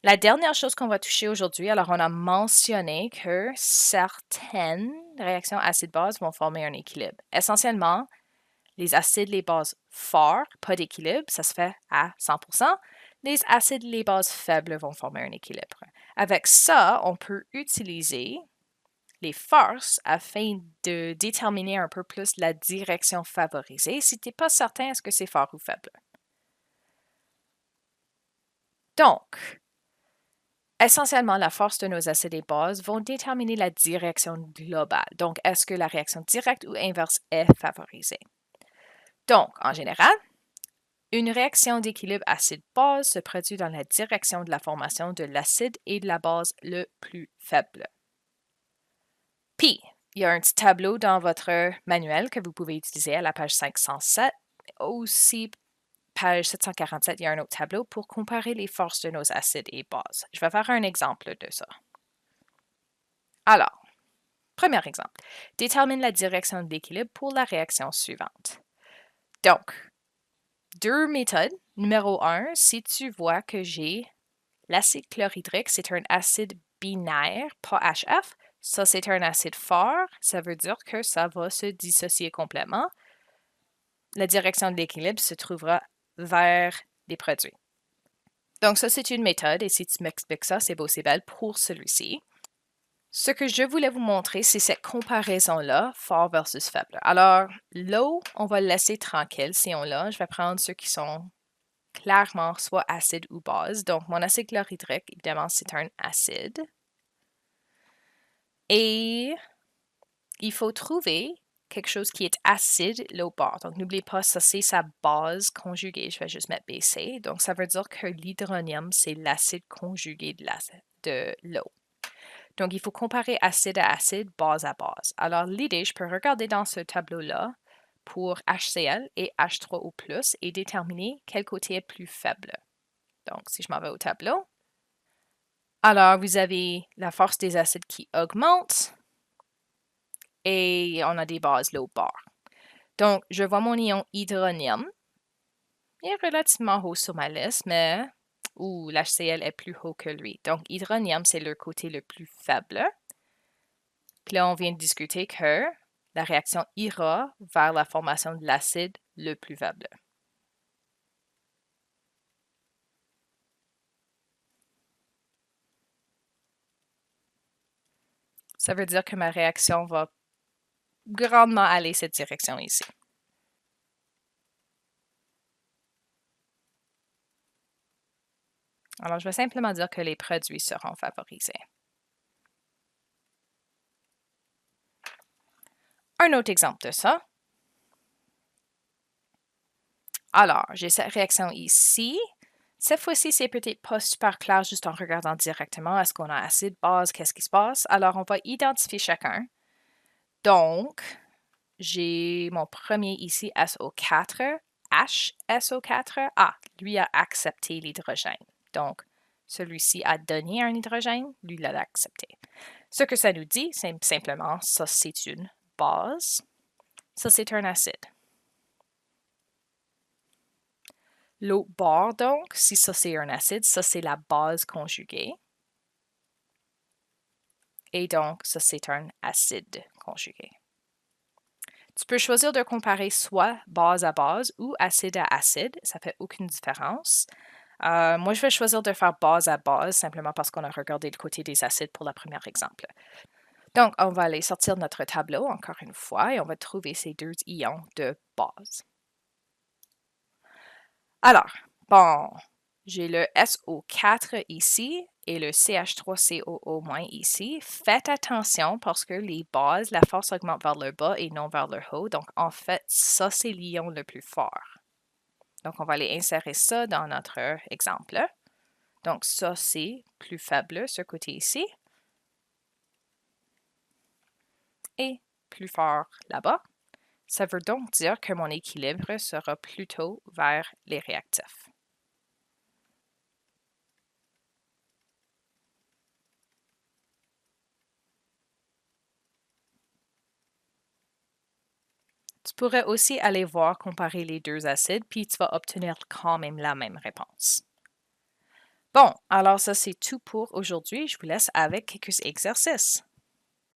La dernière chose qu'on va toucher aujourd'hui, alors on a mentionné que certaines réactions acide-base vont former un équilibre. Essentiellement, les acides, les bases forts, pas d'équilibre, ça se fait à 100%. Les acides, les bases faibles vont former un équilibre. Avec ça, on peut utiliser les forces afin de déterminer un peu plus la direction favorisée si tu n'es pas certain est-ce que c'est fort ou faible. Donc, essentiellement, la force de nos acides et bases vont déterminer la direction globale. Donc, est-ce que la réaction directe ou inverse est favorisée? Donc, en général, une réaction d'équilibre acide-base se produit dans la direction de la formation de l'acide et de la base le plus faible. Puis, il y a un petit tableau dans votre manuel que vous pouvez utiliser à la page 507. Aussi, page 747, il y a un autre tableau pour comparer les forces de nos acides et bases. Je vais faire un exemple de ça. Alors, premier exemple, détermine la direction de l'équilibre pour la réaction suivante. Donc, deux méthodes. Numéro 1, si tu vois que j'ai l'acide chlorhydrique, c'est un acide binaire, pas HF. Ça, c'est un acide fort. Ça veut dire que ça va se dissocier complètement. La direction de l'équilibre se trouvera vers les produits. Donc, ça, c'est une méthode. Et si tu m'expliques ça, c'est beau, c'est belle pour celui-ci. Ce que je voulais vous montrer, c'est cette comparaison-là, fort versus faible. Alors, l'eau, on va le laisser tranquille si on l'a. Je vais prendre ceux qui sont clairement soit acide ou base. Donc, mon acide chlorhydrique, évidemment, c'est un acide. Et il faut trouver quelque chose qui est acide l'autre bord. Donc, n'oubliez pas, ça, c'est sa base conjuguée. Je vais juste mettre BC. Donc, ça veut dire que l'hydronium, c'est l'acide conjugué de l'eau. Donc, il faut comparer acide à acide, base à base. Alors, l'idée, je peux regarder dans ce tableau-là pour HCl et H3O+, et déterminer quel côté est plus faible. Donc, si je m'en vais au tableau, alors vous avez la force des acides qui augmente et on a des bases l'autre bord. Donc, je vois mon ion hydronium. Il est relativement haut sur ma liste, mais l'HCl est plus haut que lui. Donc, hydronium, c'est le côté le plus faible. Puis là, on vient de discuter que la réaction ira vers la formation de l'acide le plus faible. Ça veut dire que ma réaction va grandement aller cette direction ici. Alors, je vais simplement dire que les produits seront favorisés. Un autre exemple de ça. Alors, j'ai cette réaction ici. Cette fois-ci, c'est peut-être pas super clair juste en regardant directement. Est-ce qu'on a acide, base, qu'est-ce qui se passe? Alors, on va identifier chacun. Donc, j'ai mon premier ici, SO4, HSO4. Ah, lui a accepté l'hydrogène. Donc, celui-ci a donné un hydrogène, lui l'a accepté. Ce que ça nous dit, c'est simplement, ça c'est une base, ça c'est un acide. L'autre bord, donc, si ça c'est un acide, ça c'est la base conjuguée. Et donc, ça c'est un acide conjugué. Tu peux choisir de comparer soit base à base ou acide à acide, ça fait aucune différence. Moi, je vais choisir de faire base à base simplement parce qu'on a regardé le côté des acides pour le premier exemple. Donc, on va aller sortir notre tableau encore une fois et on va trouver ces deux ions de base. Alors, bon, j'ai le SO4 ici et le CH3COO- ici. Faites attention parce que les bases, la force augmente vers le bas et non vers le haut. Donc, en fait, ça, c'est l'ion le plus fort. Donc, on va aller insérer ça dans notre exemple. Donc, ça, c'est plus faible, ce côté ici. Et plus fort là-bas. Ça veut donc dire que mon équilibre sera plutôt vers les réactifs. Tu pourrais aussi aller voir comparer les deux acides, puis tu vas obtenir quand même la même réponse. Bon, alors ça c'est tout pour aujourd'hui. Je vous laisse avec quelques exercices.